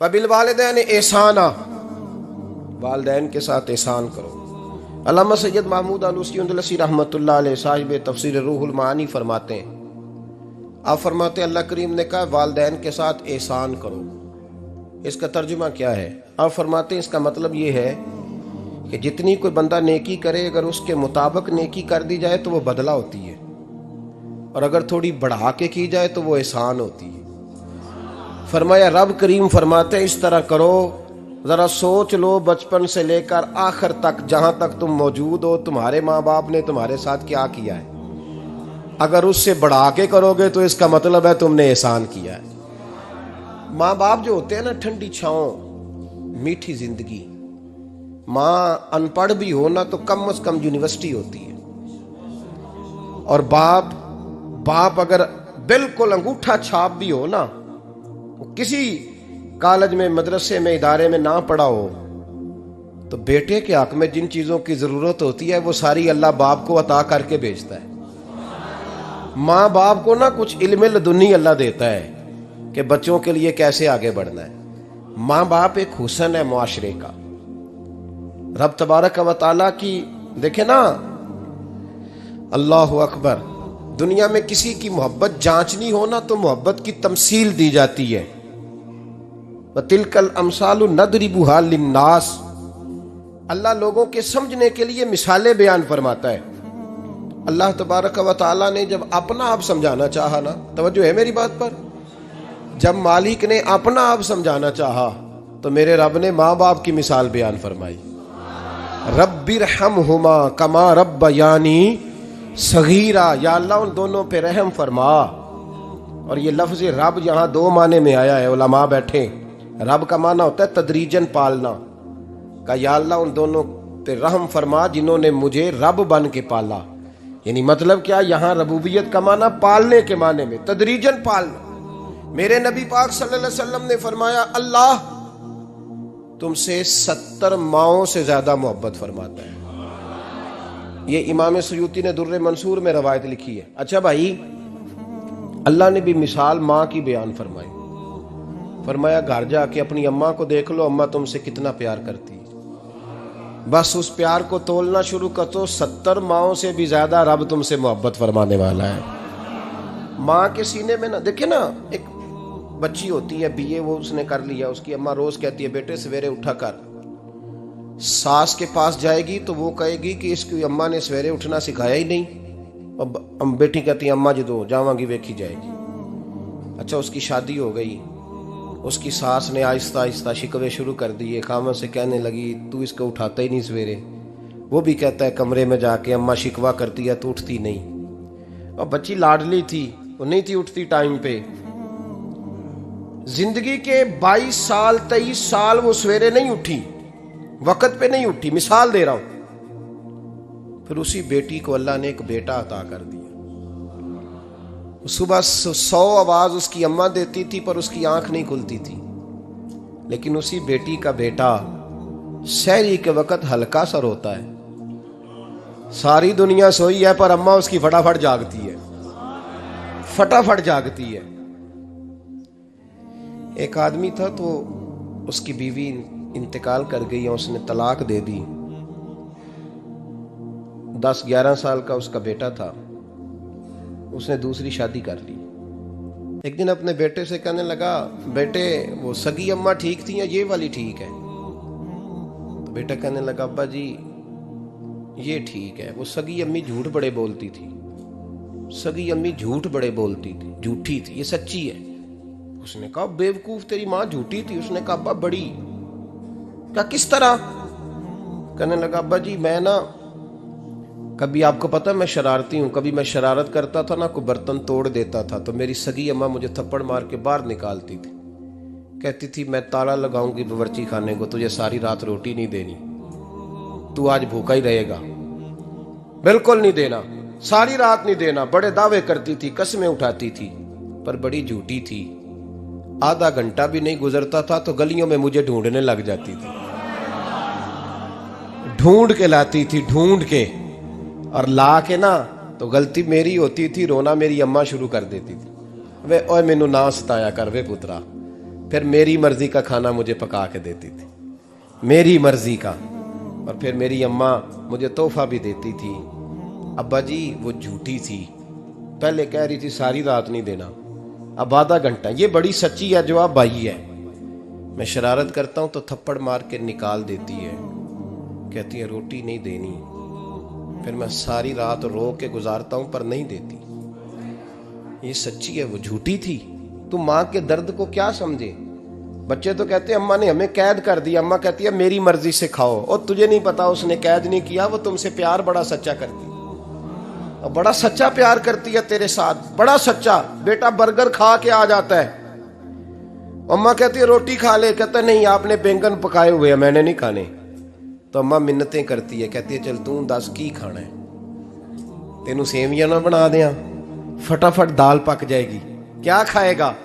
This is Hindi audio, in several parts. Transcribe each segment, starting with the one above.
व बिल वालिदैन एहसाना, वालिदैन के साथ एहसान करो। अल्लामा सैयद महमूद आलूसी रहमतुल्लाह अलैह साहिब तफसीर रूहुल मानी फरमाते हैं, आप फरमाते अल्लाह करीम ने कहा वालिदैन के साथ एहसान करो। इसका तर्जुमा क्या है? आप फरमाते हैं इसका मतलब ये है कि जितनी कोई बंदा नेकी करे, अगर उसके मुताबिक नेकी कर दी जाए तो वो बदला होती है, और अगर थोड़ी बढ़ा के की जाए तो वो एहसान होती है। फरमाया रब करीम फरमाते हैं इस तरह करो, ज़रा सोच लो बचपन से लेकर आखिर तक, जहाँ तक तुम मौजूद हो, तुम्हारे माँ बाप ने तुम्हारे साथ क्या किया है। अगर उससे बढ़ा के करोगे तो इसका मतलब है तुमने एहसान किया है। माँ बाप जो होते हैं ना, ठंडी छाँव, मीठी जिंदगी। माँ अनपढ़ भी हो ना तो कम से कम यूनिवर्सिटी होती है, और बाप अगर बिल्कुल अंगूठा छाप भी हो ना, किसी कॉलेज में, मदरसे में, इदारे में ना पढ़ा हो, तो बेटे के हक में जिन चीजों की जरूरत होती है वो सारी अल्लाह बाप को अता करके भेजता है। माँ बाप को ना कुछ इल्म लदुनी अल्लाह देता है कि बच्चों के लिए कैसे आगे बढ़ना है। माँ बाप एक हुस्न है मुआशरे का। रब तबारक व तआला की देखे ना, अल्लाह अकबर, दुनिया में किसी की मोहब्बत जांचनी हो ना तो मोहब्बत की तमसील दी जाती है। तिलकल अमसालु नदरिबुहा लिन्नास, अल्लाह लोगों के समझने के लिए मिसालें बयान फरमाता है। अल्लाह तबारक व तआला ने जब अपना आप समझाना चाहा ना, तवज्जो है मेरी बात पर, जब मालिक ने अपना आप समझाना चाहा तो मेरे रब ने माँ बाप की मिसाल बयान फरमाई। रब्बिरहमहुमा कमा रब्बयानी सगीरा, या अल्लाह उन दोनों पे रहम फरमा। और ये लफ्ज रब यहाँ दो माने में आया है, उलमा बैठे। रब का माना होता है तदरीजन पालना का, या अल्लाह उन दोनों पे रहम फरमा जिन्होंने मुझे रब बन के पाला। यानी मतलब क्या, यहाँ रबूबियत का माना पालने के माने में, तदरीजन पालना। मेरे नबी पाक सल्लल्लाहु अलैहि वसल्लम ने फरमाया अल्लाह तुमसे 70 माओं से ज्यादा मोहब्बत फरमाता है। ये इमाम सुयूती ने दुर्रे मंसूर में रवायत लिखी है। अच्छा भाई, अल्लाह ने भी मिसाल माँ की बयान फरमाई। फरमाया घर जाके अपनी अम्मा को देख लो, अम्मा तुमसे कितना प्यार करती है। बस उस प्यार को तोलना शुरू कर तो 70 माओं से भी ज्यादा रब तुमसे मोहब्बत फरमाने वाला है। माँ के सीने में ना, देखे ना, एक बच्ची होती है बीए, वो उसने कर लिया, उसकी अम्मा रोज कहती है बेटे सवेरे उठा कर। सास के पास जाएगी तो वो कहेगी कि इसकी अम्मा ने सवेरे उठना सिखाया ही नहीं। अब बेटी कहती है अम्मा जी दो जावांगी वेखी जाएगी। अच्छा, उसकी शादी हो गई, उसकी सास ने आहिस्ता आहिस्ता शिकवे शुरू कर दिए, खामन से कहने लगी तू इसको उठाता ही नहीं सवेरे। वो भी कहता है कमरे में जाके अम्मा शिकवा करती है तो उठती नहीं। और बच्ची लाडली थी, वो नहीं थी उठती टाइम पे। जिंदगी के 22 साल 23 साल वो सवेरे नहीं उठी, वक़्त पे नहीं उठी, मिसाल दे रहा हूं। फिर उसी बेटी को अल्लाह ने एक बेटा अता कर दिया। सुबह 100 आवाज उसकी अम्मा देती थी पर उसकी आंख नहीं खुलती थी। लेकिन उसी बेटी का बेटा सहरी के वक़्त हल्का सा रोता है। सारी दुनिया सोई है पर अम्मा उसकी फटाफट जागती है, फटाफट जागती है। एक आदमी था तो उसकी बीवी इंतकाल कर गई और उसने तलाक दे दी। 10-11 साल का उसका बेटा था, उसने दूसरी शादी कर ली। एक दिन अपने बेटे से कहने लगा बेटे वो सगी अम्मा ठीक थी या ये वाली ठीक है? तो बेटा कहने लगा अब्बा जी ये ठीक है। वो सगी अम्मी झूठ बड़े बोलती थी, सगी अम्मी झूठ बड़े बोलती थी, झूठी थी, ये सच्ची है। उसने कहा बेवकूफ तेरी माँ झूठी थी। उसने कहा अब्बा बड़ी। क्या किस तरह? कहने लगा अब्बा जी मैं ना, कभी आपको पता मैं शरारती हूँ, कभी मैं शरारत करता था ना, कोई बर्तन तोड़ देता था तो मेरी सगी अम्मा मुझे थप्पड़ मार के बाहर निकालती थी। कहती थी मैं ताला लगाऊंगी बावर्ची खाने को, तुझे सारी रात रोटी नहीं देनी, तू आज भूखा ही रहेगा, बिल्कुल नहीं देना, सारी रात नहीं देना। बड़े दावे करती थी, कसमें उठाती थी, पर बड़ी झूठी थी। आधा घंटा भी नहीं गुजरता था तो गलियों में मुझे ढूंढने लग जाती थी, ढूंढ के लाती थी, ढूंढ के, और ला के ना तो गलती मेरी होती थी, रोना मेरी अम्मा शुरू कर देती थी। वे ओए मैनू ना सताया कर वे पुत्रा, फिर मेरी मर्जी का खाना मुझे पका के देती थी, मेरी मर्जी का। और फिर मेरी अम्मा मुझे तोहफा भी देती थी। अब्बा जी वो झूठी थी, पहले कह रही थी सारी रात नहीं देना, अब आधा घंटा। ये बड़ी सच्ची है, जवाब भाई है। मैं शरारत करता हूं तो थप्पड़ मार के निकाल देती है, कहती है रोटी नहीं देनी। फिर मैं सारी रात रो के गुजारता हूं पर नहीं देती। ये सच्ची है, वो झूठी थी। तू माँ के दर्द को क्या समझे। बच्चे तो कहते हैं अम्मा ने हमें कैद कर दिया, अम्मा कहती है मेरी मर्जी से खाओ। और तुझे नहीं पता उसने कैद नहीं किया, वो तुमसे प्यार बड़ा सच्चा करती है, और बड़ा सच्चा प्यार करती है तेरे साथ, बड़ा सच्चा। बेटा बर्गर खा के आ जाता है, अम्मा कहती है रोटी खा ले, कहता नहीं आपने बैंगन पकाए हुए हैं मैंने नहीं खाने। तो अम्मा मिन्नतें करती है, कहती है चल तू दस की खाना है, तेनू सेवियां ना बना दिया, फटाफट दाल पक जाएगी, क्या खाएगा।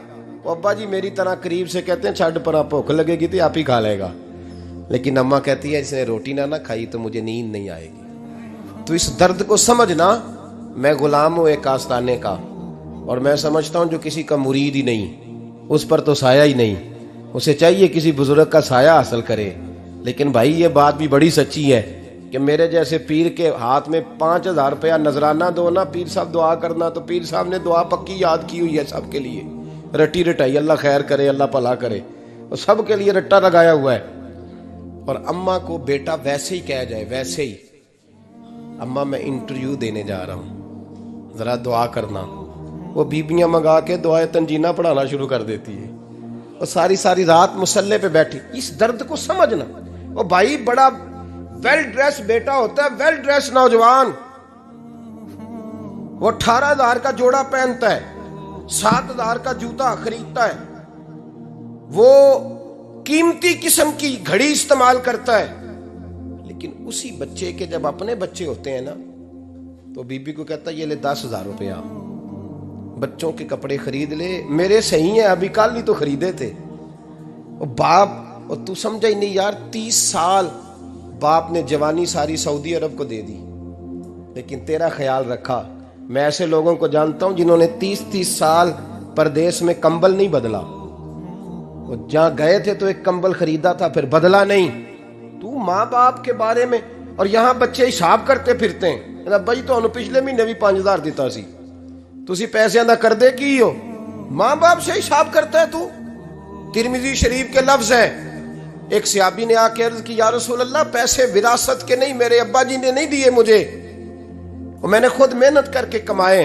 वो अब्बा जी मेरी तरह करीब से कहते हैं छड़ पर भूख लगेगी तो आप ही खा लेगा। लेकिन अम्मा कहती है इसने रोटी ना खाई तो मुझे नींद नहीं आएगी। तो इस दर्द को समझना। मैं गुलाम हूं एक आस्ताने का, और मैं समझता हूं जो किसी का मुरीद ही नहीं, उस पर तो साया ही नहीं, उसे चाहिए किसी बुजुर्ग का साया हासिल करे। लेकिन भाई ये बात भी बड़ी सच्ची है कि मेरे जैसे पीर के हाथ में 5,000 रुपया नजराना दो ना, पीर साहब दुआ करना, तो पीर साहब ने दुआ पक्की याद की हुई है सबके लिए, रट्टी रटाई, अल्लाह खैर करे अल्लाह भला करे, और सबके लिए रट्टा लगाया हुआ है। और अम्मा को बेटा वैसे ही कह जाए, वैसे ही अम्मा मैं इंटरव्यू देने जा रहा हूं, जरा दुआ करना, वो बीबियां मंगा के दुआए तंजीना पढ़ाना शुरू कर देती है, और सारी सारी रात मुसल्ले पे बैठी। इस दर्द को समझना। वो भाई बड़ा वेल ड्रेस बेटा होता है, वेल ड्रेस नौजवान, वो 18,000 का जोड़ा पहनता है, 7,000 का जूता खरीदता है, वो कीमती किस्म की घड़ी इस्तेमाल करता है। लेकिन उसी बच्चे के जब अपने बच्चे होते हैं ना, तो बीबी को कहता है ये ले 10,000 रुपया, बच्चों के कपड़े खरीद ले, मेरे सही है अभी कल ही तो खरीदे थे। और बाप, और तू समझा ही नहीं यार, 30 साल बाप ने जवानी सारी सऊदी अरब को दे दी, लेकिन तेरा ख्याल रखा। मैं ऐसे लोगों को जानता हूं जिन्होंने 30-30 साल परदेश में कंबल नहीं बदला, वो जहां गए थे तो एक कंबल खरीदा था फिर बदला नहीं। तू माँ बाप के बारे में, और यहां बच्चे हिसाब करते फिरते हैं, भाई तो पिछले महीने भी 5,000 दिता सी, तुसी पैसे ना कर दे की हो, माँ बाप से हिसाब करता है तू। तिरमिजी शरीफ के लफ्ज है, एक सहाबी ने आके अर्ज की या रसूल अल्लाह पैसे विरासत के नहीं, मेरे अब्बा जी ने नहीं दिए मुझे, और मैंने खुद मेहनत करके कमाए,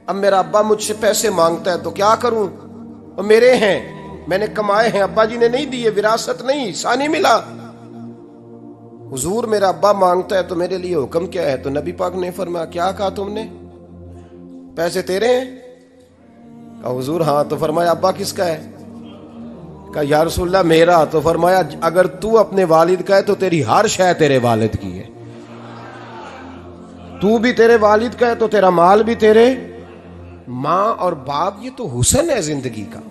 अब मेरा अब्बा मुझसे पैसे मांगता है तो क्या करूं, और मेरे हैं, मैंने कमाए हैं, अब्बा जी ने नहीं दिए, विरासत नहीं, सानी मिला। हुजूर मेरा अब्बा मांगता है तो मेरे लिए हुक्म क्या है, तो नबी पाक ने फरमाया क्या कहा तुमने, पैसे तेरे हैं? कहा हुजूर हाँ। तो फरमाया अब्बा किसका है? कहा या रसूलल्लाह मेरा। तो फरमाया अगर तू अपने वालिद का है तो तेरी हर शय तेरे वालिद की है, तू भी तेरे वालिद का है तो तेरा माल भी तेरे। माँ और बाप ये तो हुस्न है जिंदगी का,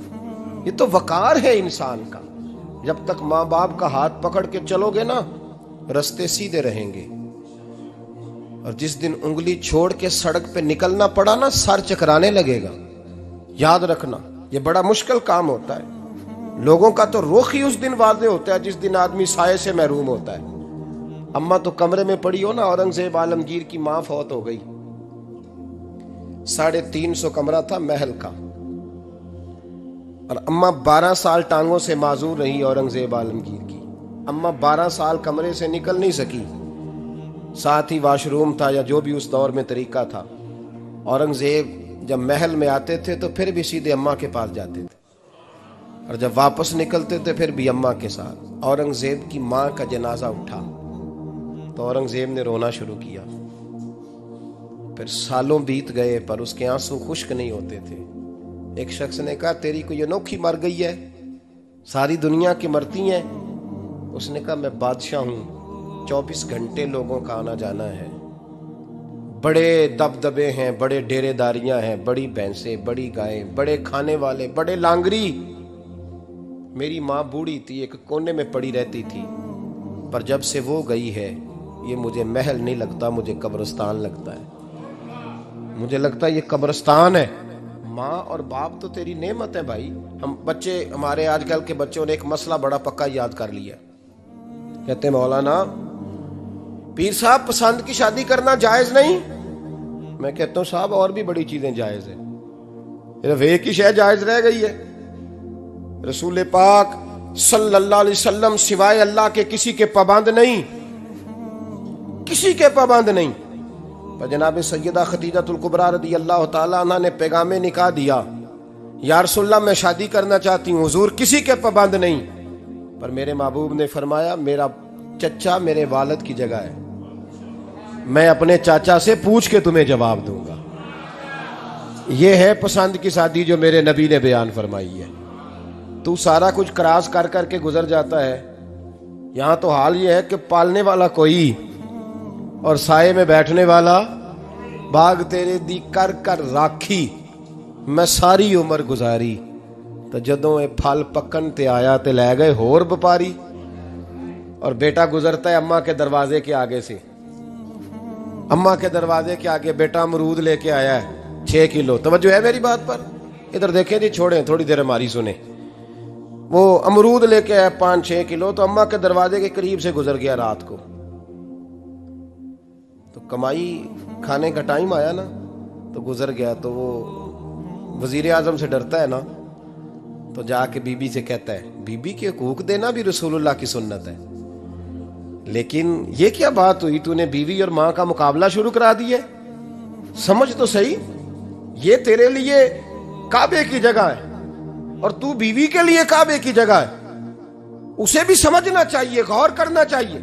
ये तो वकार है इंसान का। जब तक माँ बाप का हाथ पकड़ के चलोगे ना, रास्ते सीधे रहेंगे, और जिस दिन उंगली छोड़ के सड़क पे निकलना पड़ा ना, सर चकराने लगेगा। याद रखना ये बड़ा मुश्किल काम होता है। लोगों का तो रुख ही उस दिन वादे होता है जिस दिन आदमी साये से महरूम होता है। अम्मा तो कमरे में पड़ी हो ना, औरंगजेब आलमगीर की मां फौत हो गई, 350 कमरा था महल का, और अम्मा 12 साल टांगों से माजूर रही औरंगजेब आलमगीर की। अम्मा 12 साल कमरे से निकल नहीं सकी, साथ ही वाशरूम था या जो भी उस दौर में तरीका था। औरंगजेब जब महल में आते थे तो फिर भी सीधे अम्मा के पास जाते थे, और जब वापस निकलते थे फिर भी अम्मा के साथ। औरंगजेब की मां का जनाजा उठा तो औरंगजेब ने रोना शुरू किया। फिर सालों बीत गए पर उसके आंसू खुश्क नहीं होते थे। एक शख्स ने कहा तेरी कोई अनोखी मर गई है, सारी दुनिया की मरती हैं। उसने कहा मैं बादशाह हूं, 24 घंटे लोगों का आना जाना है, बड़े दबदबे हैं, बड़े डेरेदारियां हैं, बड़ी भैंसें, बड़ी गायें, बड़े खाने वाले, बड़े लांगरी। मेरी माँ बूढ़ी थी, एक कोने में पड़ी रहती थी, पर जब से वो गई है ये मुझे महल नहीं लगता, मुझे कब्रिस्तान लगता है। मुझे लगता है ये कब्रिस्तान है। माँ और बाप तो तेरी नेमत है भाई। हम बच्चे, हमारे आजकल के बच्चों ने एक मसला बड़ा पक्का याद कर लिया। कहते मौलाना पीर साहब पसंद की शादी करना जायज नहीं। मैं कहता हूं साहब और भी बड़ी चीजें जायज है, सिर्फ एक ही शय जायज रह गई है। रसूल पाक सल्लल्लाहु अलैहि वसल्लम सिवाय अल्लाह के किसी के पाबंद नहीं, किसी के पाबंद नहीं। पर जनाब सैयदा खदीजतुल कुबरा रदी अल्लाह तआला अन्हा ने पैगामे निकाह दिया, या रसूलल्लाह मैं शादी करना चाहती हूँ, हुजूर किसी के पाबंद नहीं। पर मेरे महबूब ने फरमाया मेरा चचा मेरे वालिद की जगह है, मैं अपने चाचा से पूछ के तुम्हें जवाब दूंगा। यह है पसंद की शादी जो मेरे नबी ने बयान फरमाई है। तू सारा कुछ क्रॉस कर करके गुजर जाता है। यहां तो हाल यह है कि पालने वाला कोई और साये में बैठने वाला, बाग तेरे दी कर कर राखी मैं सारी उम्र गुजारी, तो जदों ये फल पकन ते आया ते लै गए होर व्यापारी। और बेटा गुजरता है अम्मा के दरवाजे के आगे से, अम्मा के दरवाजे के आगे बेटा अमरूद लेके आया है 6 किलो। तवज्जो है मेरी बात पर? इधर देखें जी, छोड़ें थोड़ी देर हमारी सुने। वो अमरूद लेके आया 5-6 किलो, तो अम्मा के दरवाजे के करीब से गुजर गया रात को। तो कमाई खाने का टाइम आया ना, तो गुजर गया। तो वो वजीर आजम से डरता है ना, तो जाके बीबी से कहता है बीबी के हकूक देना भी रसूलुल्लाह की सुन्नत है। लेकिन ये क्या बात हुई, तूने बीवी और मां का मुकाबला शुरू करा दिया? समझ तो सही, ये तेरे लिए काबे की जगह है और तू बीवी के लिए काबे की जगह है। उसे भी समझना चाहिए, गौर करना चाहिए।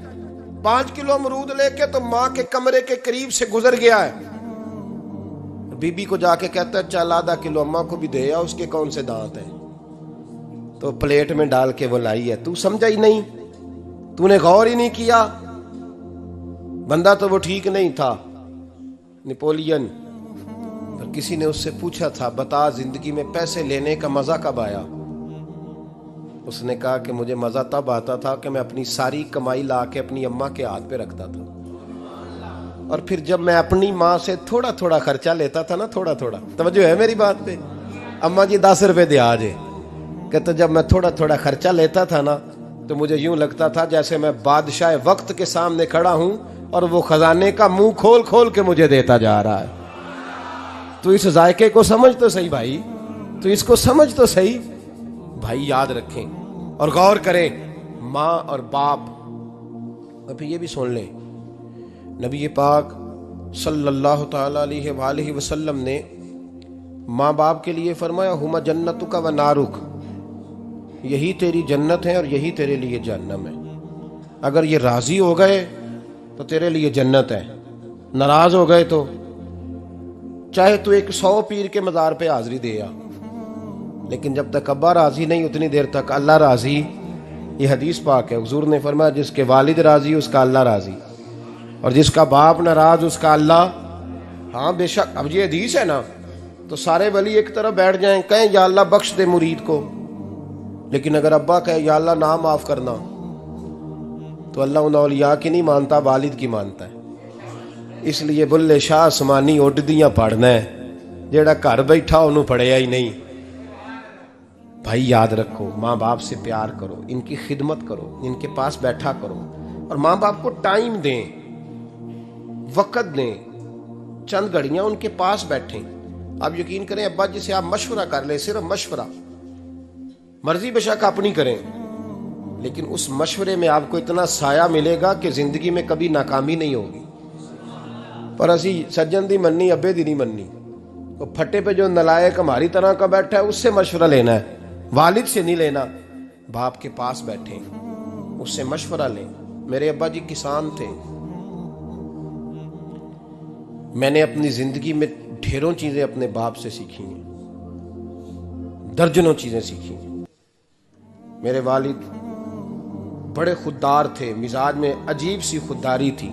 5 किलो अमरूद लेके तो मां के कमरे के करीब से गुजर गया है। बीबी को जाके कहता है चल आधा किलो अम्मा को भी दे या, उसके कौन से दांत हैं। तो प्लेट में डाल के वो लाई है। तू समझा ही नहीं, तूने गौर ही नहीं किया। बंदा तो वो ठीक नहीं था, नेपोलियन। पर किसी ने उससे पूछा था बता जिंदगी में पैसे लेने का मजा कब आया? उसने कहा कि मुझे मजा तब आता था कि मैं अपनी सारी कमाई ला के अपनी अम्मा के हाथ पे रखता था, और फिर जब मैं अपनी माँ से थोड़ा थोड़ा खर्चा लेता था ना, थोड़ा थोड़ा, तवज्जो है मेरी बात पे? अम्मा जी 10 रुपए दे आज। कहते जब मैं थोड़ा थोड़ा खर्चा लेता था ना, तो मुझे यूं लगता था जैसे मैं बादशाह वक्त के सामने खड़ा हूं और वो खजाने का मुंह खोल खोल के मुझे देता जा रहा है। तो इस जायके को समझ तो सही भाई, तो इसको समझ तो सही भाई। याद रखें और गौर करें, माँ और बाप। अभी ये भी सुन लें, नबी पाक सल्लल्लाहु ताला अलैहि वसल्लम ने माँ बाप के लिए फरमाया हुमा जन्नतुका व नारुक, यही तेरी जन्नत है और यही तेरे लिए जहन्नम है। अगर ये राजी हो गए तो तेरे लिए जन्नत है, नाराज हो गए तो चाहे तू 100 पीर के मज़ार पे हाजिरी दे आ, लेकिन जब तक अब्बा राजी नहीं उतनी देर तक अल्लाह राजी। ये हदीस पाक है, हुजूर ने फरमाया जिसके वालिद राजी उसका अल्लाह राजी, और जिसका बाप नाराज उसका अल्लाह। हाँ बेशक, अब ये हदीस है ना, तो सारे वली एक तरफ बैठ जाएं, कहें या अल्लाह बख्श दे मुरीद को, लेकिन अगर अब्बा कहे या अल्लाह ना माफ करना, तो अल्लाह उन औलिया की नहीं मानता, वालिद की मानता है। इसलिए बुल्ले शाह आसमानी उड्डियां पढ़ना है, जेड़ा घर बैठा उन्होंने पढ़िया ही नहीं। भाई याद रखो, माँ बाप से प्यार करो, इनकी खिदमत करो, इनके पास बैठा करो, और माँ बाप को टाइम दें, वक़्त दें, चंद घड़ियां उनके पास बैठें। आप यकीन करें, अब्बा जी से आप मशवरा कर ले, सिर्फ मशवरा, मर्जी बेशक अपनी करें, लेकिन उस मशवरे में आपको इतना साया मिलेगा कि जिंदगी में कभी नाकामी नहीं होगी। पर असी सज्जन दी मन्नी, अब्बे दी नहीं मन्नी। तो फटे पे जो नलायक हमारी तरह का बैठा है उससे मशवरा लेना है, वालिद से नहीं लेना। बाप के पास बैठे, उससे मशवरा लें। मेरे अब्बा जी किसान थे, मैंने अपनी जिंदगी में ढेरों चीजें अपने बाप से सीखी हैं, दर्जनों चीजें सीखी हैं। मेरे वालिद बड़े खुददार थे, मिजाज में अजीब सी खुददारी थी।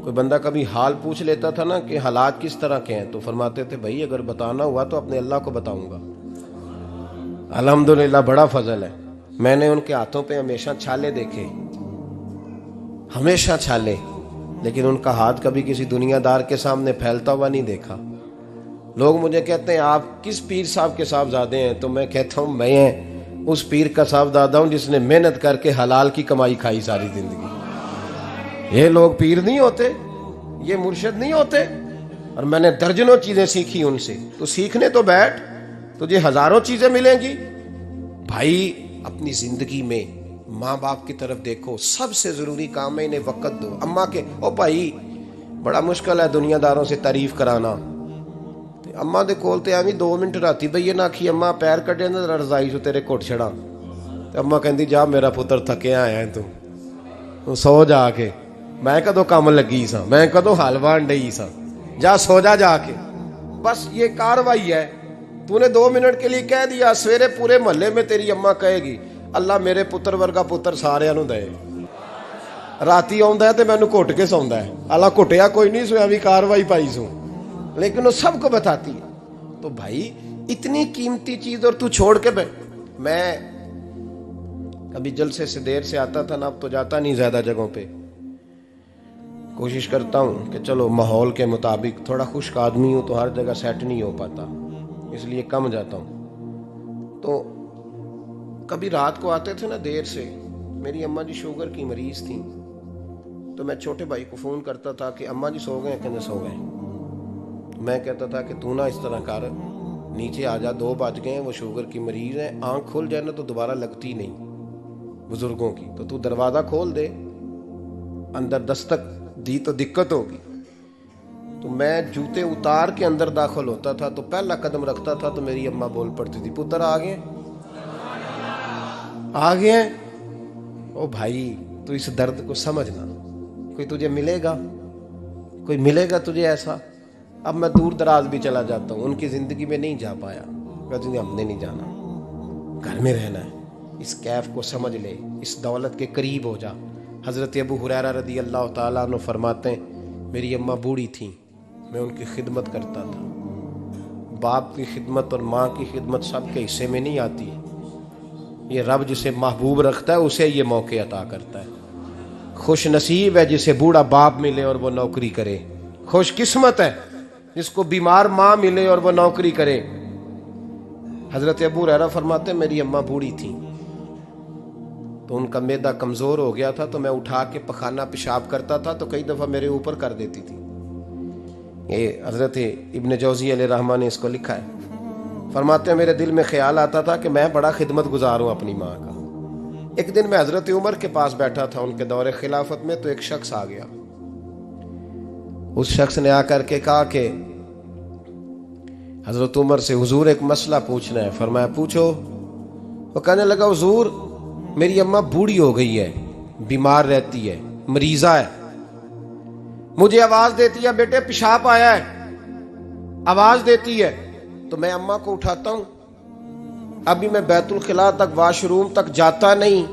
कोई बंदा कभी हाल पूछ लेता था ना कि हालात किस तरह के हैं, तो फरमाते थे भाई अगर बताना हुआ तो अपने अल्लाह को बताऊंगा। अल्हम्दुलिल्लाह बड़ा फजल है, मैंने उनके हाथों पे हमेशा छाले देखे, हमेशा छाले, लेकिन उनका हाथ कभी किसी दुनियादार के सामने फैलता हुआ नहीं देखा। लोग मुझे कहते हैं आप किस पीर साहब के साहबजादे हैं, तो मैं कहता हूँ मैं उस पीर का साहबजादा हूँ जिसने मेहनत करके हलाल की कमाई खाई सारी जिंदगी। ये लोग पीर नहीं होते, ये मुर्शिद नहीं होते। और मैंने दर्जनों चीजें सीखी उनसे। तो सीखने तो बैठ, तुझे हजारों चीजें मिलेंगी। भाई अपनी जिंदगी में माँ बाप की तरफ देखो, सबसे जरूरी काम है इन्हें वक्त दो। अम्मा के ओ भाई बड़ा मुश्किल है दुनियादारों से तारीफ कराना। अम्मा दे कोल ते एवं 2 मिनट राती बईए ना आखी अम्मा पैर कटे ना रजाई चो तेरे घुट छड़ा, ते अम्मा कहती जा मेरा पुत्र थकिया आया तू सो जाके, मैं कदों काम लगी सा, मैं कदों हल वान डई सा, जा सो जा जाके। बस ये कार्रवाई है। तूने 2 मिनट के लिए कह दिया, सवेरे पूरे मोहल्ले में तेरी अम्मा कहेगी अल्लाह मेरे पुत्र वर्गा पुत्र सारिਆਂ ਨੂੰ दे। राती आउंदा है ते मैनू घुट के सौंदा है, अल्लाह घुटिया कोई नहीं सोया भी कार्रवाई पाई सू, लेकिन वो सबको बताती है। तो भाई इतनी कीमती चीज और तू छोड़ के मैं कभी जलसे से देर से आता था ना, अब तो जाता नहीं ज्यादा जगहों पे। कोशिश करता हूँ कि चलो माहौल के मुताबिक, थोड़ा खुश्क आदमी हूँ तो हर जगह सेट नहीं हो पाता, इसलिए कम जाता हूँ। तो कभी रात को आते थे ना देर से, मेरी अम्मा जी शुगर की मरीज थी, तो मैं छोटे भाई को फोन करता था कि अम्मा जी सो गए, कहने सो गए। मैं कहता था कि तू ना इस तरह कर, नीचे आ जा, 2 बज गए, वो शुगर की मरीज है, आंख खुल जाए ना तो दोबारा लगती नहीं बुजुर्गों की, तो तू दरवाजा खोल दे, अंदर दस्तक दी तो दिक्कत होगी। तो मैं जूते उतार के अंदर दाखिल होता था, तो पहला कदम रखता था तो मेरी अम्मा बोल पड़ती थी पुत्र आ गए, आ गए। ओ भाई तू इस दर्द को समझना, कोई तुझे मिलेगा, कोई मिलेगा तुझे ऐसा। अब मैं दूर दराज भी चला जाता हूँ, उनकी जिंदगी में नहीं जा पाया, कहते हमने नहीं जाना, घर में रहना है। इस कैफ को समझ ले, इस दौलत के करीब हो जा। हजरत अबू हुरैरा रदी अल्लाह ताला अन्हु फरमाते हैं मेरी अम्मा बूढ़ी थी, मैं उनकी खिदमत करता था। बाप की खिदमत और माँ की खिदमत सबके हिस्से में नहीं आती, ये रब जिसे महबूब रखता है उसे ये मौके अता करता है। खुश नसीब है जिसे बूढ़ा बाप मिले और वो नौकरी करे, खुश किस्मत है जिसको बीमार माँ मिले और वो नौकरी करे। हजरत अबू हुरैरा फरमाते मेरी अम्मा बूढ़ी थी, तो उनका मैदा कमजोर हो गया था, तो मैं उठा के पखाना पेशाब करता था तो कई दफा मेरे ऊपर कर देती थी। ये हजरत इब्न जौजी अलैहिर्रहमा ने इसको लिखा है। फरमाते हैं मेरे दिल में ख्याल आता था कि मैं बड़ा खिदमत गुजार हूं अपनी माँ का। एक दिन मैं हजरत उमर के पास बैठा था उनके दौरे खिलाफत में, तो एक शख्स आ गया। उस शख्स ने आकर के कहा कि हजरत उमर से हुजूर एक मसला पूछना है। फरमाया पूछो। वो कहने लगा हुजूर मेरी अम्मा बूढ़ी हो गई है, बीमार रहती है, मरीजा है, मुझे आवाज देती है बेटे पेशाब आया है, आवाज देती है, तो मैं अम्मा को उठाता हूं। अभी मैं बैतुल खिला तक, वाशरूम तक जाता नहीं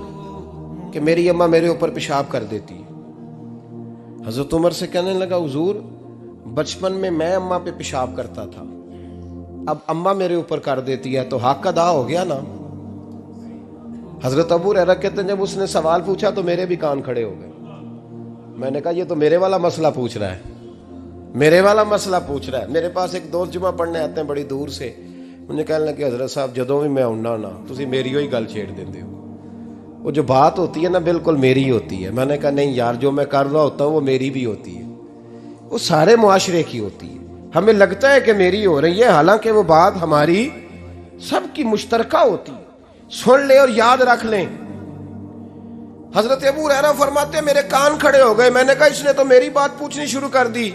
कि मेरी अम्मा मेरे ऊपर पेशाब कर देती है। हजरत उमर से कहने लगा हुजूर बचपन में मैं अम्मा पे पेशाब करता था, अब अम्मा मेरे ऊपर कर देती है, तो हक अदा हो गया ना। हजरत अबू हुरैरा कहते हैं जब उसने सवाल पूछा तो मेरे भी कान खड़े हो गए। मैंने कहा ये तो मेरे वाला मसला पूछ रहा है, मेरे वाला मसला पूछ रहा है। मेरे पास एक दोस्त जुमा पढ़ने आते हैं बड़ी दूर से, मुझे कहने लगे हजरत साहब जदों भी मैं आउना ना तुसी मेरी ही गल छेड़ देंदे हो, वो जो बात होती है ना बिल्कुल मेरी होती है। मैंने कहा नहीं यार जो मैं कर रहा होता हूँ वो मेरी भी होती है, वो सारे मुआशरे की होती है। हमें लगता है कि मेरी हो रही है, हालांकि वो बात हमारी सबकी मुश्तरका होती है। सुन ले और याद रख लें। हजरत अबू हुरैरा फरमाते मेरे कान खड़े हो गए। मैंने कहा इसने तो मेरी बात पूछनी शुरू कर दी।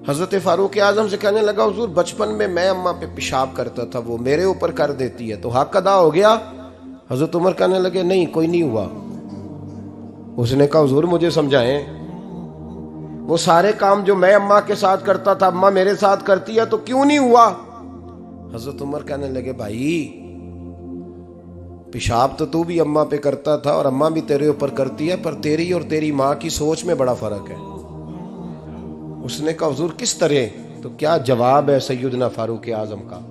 हजरत फारूक आजम से कहने लगा हुजूर बचपन में मैं अम्मा पे पेशाब करता था, वो मेरे ऊपर कर देती है, तो हक अदा हो गया। हजरत उमर कहने लगे नहीं कोई नहीं हुआ। उसने कहा हुजूर मुझे समझाएं, वो सारे काम जो मैं अम्मा के साथ करता था अम्मा मेरे साथ करती है, तो क्यों नहीं हुआ। हजरत उमर कहने लगे भाई पेशाब तो तू भी अम्मा पे करता था और अम्मा भी तेरे ऊपर करती है, पर तेरी और तेरी माँ की सोच में बड़ा फर्क है। उसने कहा हुजूर किस तरह, तो क्या जवाब है सैयदना फारूक आजम का,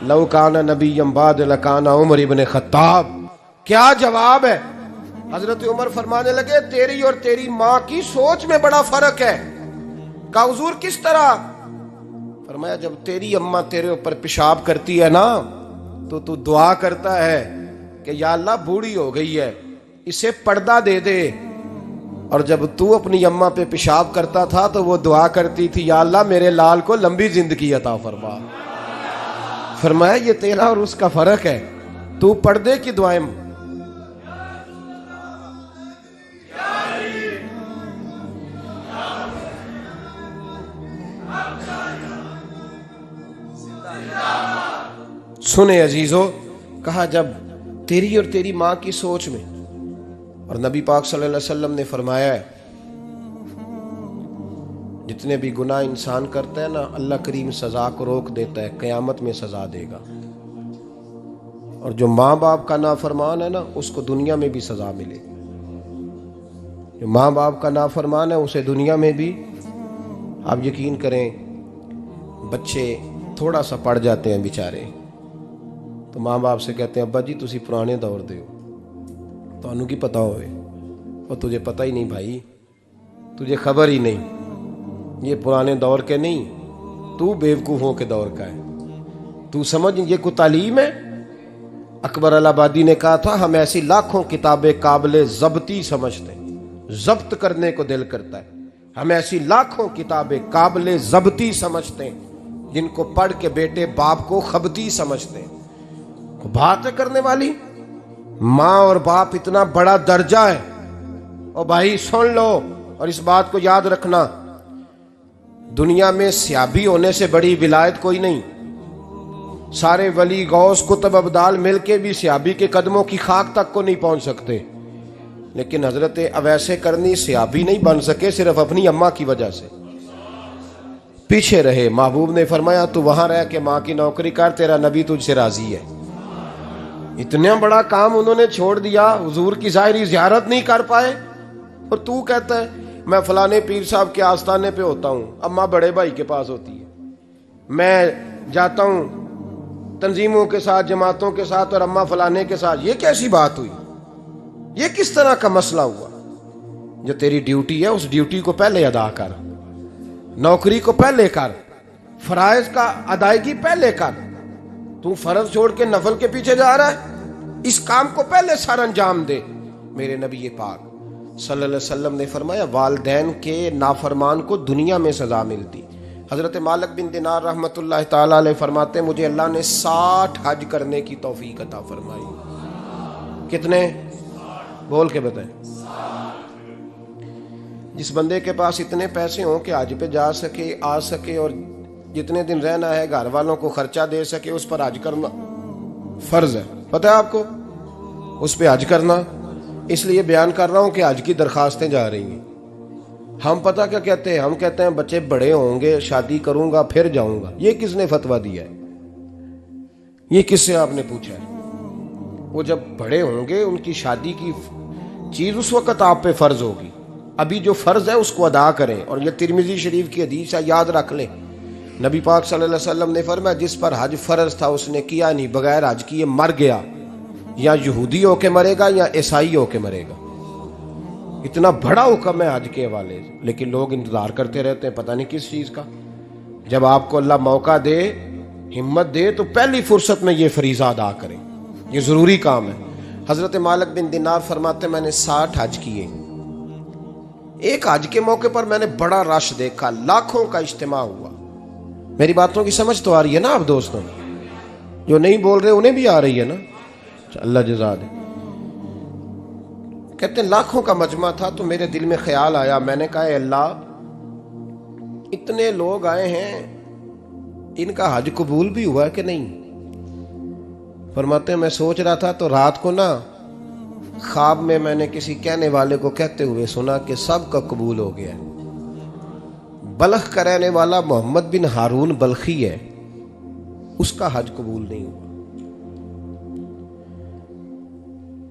लौ काना नबीय्यम बाद लकाना उमर इब्न खत्ताब। क्या जवाब है। हजरत उमर फरमाने लगे तेरी और तेरी माँ की सोच में बड़ा फर्क है। कहा हुजूर किस तरह। फरमाया जब तेरी अम्मा तेरे ऊपर पेशाब करती है ना तो तू दुआ करता है कि या अल्लाह बूढ़ी हो गई है, इसे पर्दा दे दे। और जब तू अपनी अम्मा पे पेशाब करता था तो वो दुआ करती थी, या अल्लाह मेरे लाल को लंबी जिंदगी अता फरमा। फरमाया ये तेरा और उसका फर्क है, तू पर्दे की दुआएं। सुने अजीजों, कहा जब तेरी और तेरी मां की सोच में, और नबी पाक सल्लल्लाहु अलैहि वसल्लम ने फरमाया है जितने भी गुनाह इंसान करता है ना, अल्लाह करीम सजा को रोक देता है, कयामत में सजा देगा। और जो माँ बाप का नाफरमान है ना, उसको दुनिया में भी सजा मिलेगी। जो माँ बाप का नाफरमान है उसे दुनिया में भी, आप यकीन करें, बच्चे थोड़ा सा पड़ जाते हैं बेचारे, तो माँ बाप से कहते हैं अब्बा जी तुसी पुराने दौर दे हो, तुहानू की पता होवे। और तुझे पता ही नहीं भाई, तुझे खबर ही नहीं, ये पुराने दौर के नहीं, तू बेवकूफ़ों के दौर का है। तू समझ ये कोई तालीम है। अकबर अलाहाबादी ने कहा था हम ऐसी लाखों किताबें काबिले ज़ब्ती समझते हैं, जब्त करने को दिल करता है। हम ऐसी लाखों किताबें काबिले ज़ब्ती समझते हैं जिनको पढ़ के बेटे बाप को खबती समझते हैं। बात करने वाली माँ और बाप इतना बड़ा दर्जा है। और भाई सुन लो और इस बात को याद रखना, दुनिया में सियाबी होने से बड़ी विलायत कोई नहीं। सारे वली गौस कुतुब अब्दाल मिलके भी सियाबी के कदमों की खाक तक को नहीं पहुंच सकते। लेकिन हजरत अवैसे करनी सियाबी नहीं बन सके, सिर्फ अपनी अम्मा की वजह से पीछे रहे। महबूब ने फरमाया तू वहां रह के माँ की नौकरी कर, तेरा नबी तुझसे राजी है। इतना बड़ा काम उन्होंने छोड़ दिया, हुजूर की जाहिरी जियारत नहीं कर पाए। और तू कहता है मैं फलाने पीर साहब के आस्थाने पे होता हूं, अम्मा बड़े भाई के पास होती है, मैं जाता हूं तंजीमों के साथ, जमातों के साथ, और अम्मा फलाने के साथ। ये कैसी बात हुई? ये किस तरह का मसला हुआ? जो तेरी ड्यूटी है उस ड्यूटी को पहले अदा कर, नौकरी को पहले कर, फराइज का अदायगी पहले कर। तू फर्ज छोड़ के नफल के पीछे जा रहा है, इस काम को पहले सर अंजाम दे। मेरे नबी पाक सल्लल्लाहु अलैहि वसल्लम ने फरमाया वालिदैन के नाफरमान को दुनिया में सजा मिलती। हजरत मालिक बिन दिनार रहमतुल्लाह ताला अलैह फरमाते मुझे अल्लाह ने 60 हज करने की तौफीक अता फरमाई। कितने? बोल के बताएं। जिस बंदे के पास इतने पैसे हों कि हज पे जा सके, आ सके, और जितने दिन रहना है घर वालों को खर्चा दे सके, उस पर हज करना फर्ज है। पता है आपको? उस पर हज करना। इसलिए बयान कर रहा हूं कि हज की दरखास्तें जा रही हैं। हम पता क्या कहते हैं? हम कहते हैं बच्चे बड़े होंगे, शादी करूंगा फिर जाऊंगा। ये किसने फतवा दिया है? ये किससे आपने पूछा है? वो जब बड़े होंगे उनकी शादी की चीज उस वक्त आप पे फर्ज होगी। अभी जो फर्ज है उसको अदा करें। और ये तिरमिजी शरीफ की हदीस है, याद रख लें। नबी पाक सल्लल्लाहु अलैहि वसल्लम ने फरमाया जिस पर हज फर्ज था उसने किया नहीं, बगैर हज किए मर गया, या यहूदी होके मरेगा या ईसाई होके मरेगा। इतना बड़ा हुक्म है हज के हवाले से, लेकिन लोग इंतजार करते रहते हैं पता नहीं किस चीज का। जब आपको अल्लाह मौका दे, हिम्मत दे, तो पहली फुर्सत में ये फरीजा अदा करें, ये जरूरी काम है। हजरत मालिक बिन दिनार फरमाते मैंने 60 हज किए। एक हज के मौके पर मैंने बड़ा रश देखा, लाखों का इज्तिमा हुआ। मेरी बातों की समझ तो आ रही है ना आप दोस्तों? जो नहीं बोल रहे उन्हें भी आ रही है ना? अल्लाह जज़ा दे। कहते हैं लाखों का मजमा था, तो मेरे दिल में ख्याल आया, मैंने कहा अल्लाह इतने लोग आए हैं, इनका हज कबूल भी हुआ कि नहीं? फरमाते हैं मैं सोच रहा था तो रात को ना ख्वाब में मैंने किसी कहने वाले को कहते हुए सुना कि सबका कबूल हो गया। बल्ख का रहने वाला मोहम्मद बिन हारून बल्खी है, उसका हज कबूल नहीं हुआ।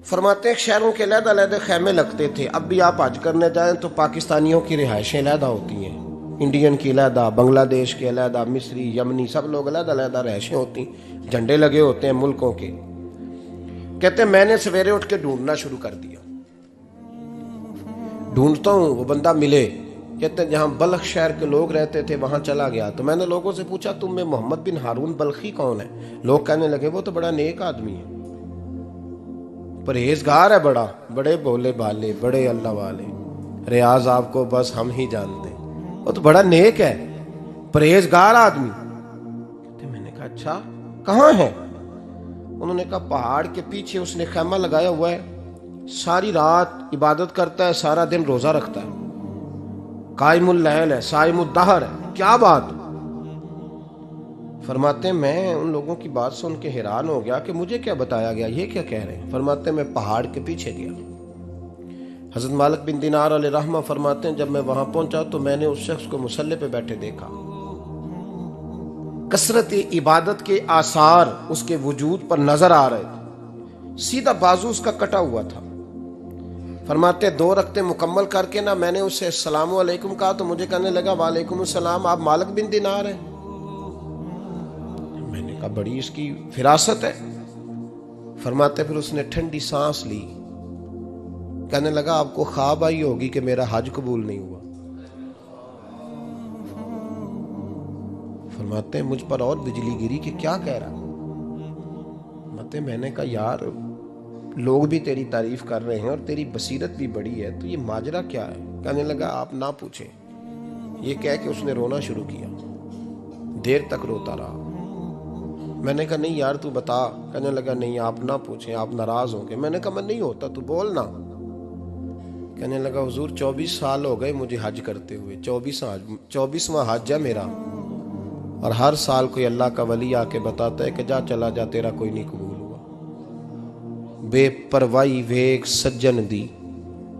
फरमाते हैं शहरों के अलग-अलग खैमे लगते थे। अब भी आप हज करने जाएं तो पाकिस्तानियों की रिहाइशें अलग होती हैं, इंडियन की अलग, बांग्लादेश के अलग, मिस्री, यमनी, सब लोग अलग-अलग रिहाइशें होती, झंडे लगे होते हैं मुल्कों के। कहते हैं मैंने सवेरे उठ के ढूंढना शुरू कर दिया। ढूंढता हूं वो बंदा मिले, कहते हैं जहां बल्ख शहर के लोग रहते थे वहां चला गया। तो मैंने लोगों से पूछा तुम में मोहम्मद बिन हारून बल्खी कौन है? लोग कहने लगे वो तो बड़ा नेक आदमी है, परहेजगार है, बड़े भोले भाले, बड़े अल्लाह वाले, रियाज आपको बस हम ही जानते, वो तो बड़ा नेक है, परहेजगार आदमी। तो मैंने कहा अच्छा कहाँ है? उन्होंने कहा पहाड़ के पीछे उसने खैमा लगाया हुआ है, सारी रात इबादत करता है, सारा दिन रोजा रखता है, कायमुल लैल है, साइमुद दहर है। क्या बात? फरमाते मैं उन लोगों की बात सुन के हैरान हो गया कि मुझे क्या बताया गया, ये क्या कह रहे हैं। फरमाते मैं पहाड़ के पीछे गया। हजरत मालिक बिन दिनार अलैहिर्रहमा फरमाते हैं जब मैं वहां पहुंचा तो मैंने उस शख्स को मुसल्ले पे बैठे देखा। कसरत इबादत के आसार उसके वजूद पर नजर आ रहे थे, सीधा बाजू उसका कटा हुआ था। फरमाते 2 रकते मुकम्मल करके ना मैंने उससे अस्सलामु अलैकुम कहा तो मुझे कहने लगा वालेकुम अस्सलाम, आप मालिक बिन दिनार हैं? मैंने कहा बड़ी इसकी फिरासत है। फरमाते फिर उसने ठंडी सांस ली, कहने लगा आपको ख्वाब आई होगी कि मेरा हज कबूल नहीं हुआ। फरमाते मुझ पर और बिजली गिरी कि क्या कह रहा। फरमाते मैंने कहा यार लोग भी तेरी तारीफ कर रहे हैं और तेरी बसीरत भी बड़ी है, तो ये माजरा क्या है? कहने लगा आप ना पूछे। ये कह के उसने रोना शुरू किया, देर तक रोता रहा। मैंने कहा नहीं यार तू बता। कहने लगा नहीं आप ना पूछे, आप नाराज होंगे। मैंने कहा मैं नहीं होता, तू बोल ना। कहने लगा हुजूर 24 साल हो गए मुझे हज करते हुए, 24वां हज है मेरा, और हर साल कोई अल्लाह का वली आके बताता है कि जा चला जा तेरा कोई नहीं कबूल हुआ। बेपरवाही वेग सज्जन दी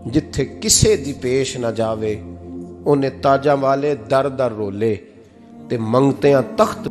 जिथे किसे दी पेश ना जावे, उन्हें ताजा वाले दर दर रोले ते मंगते तख्त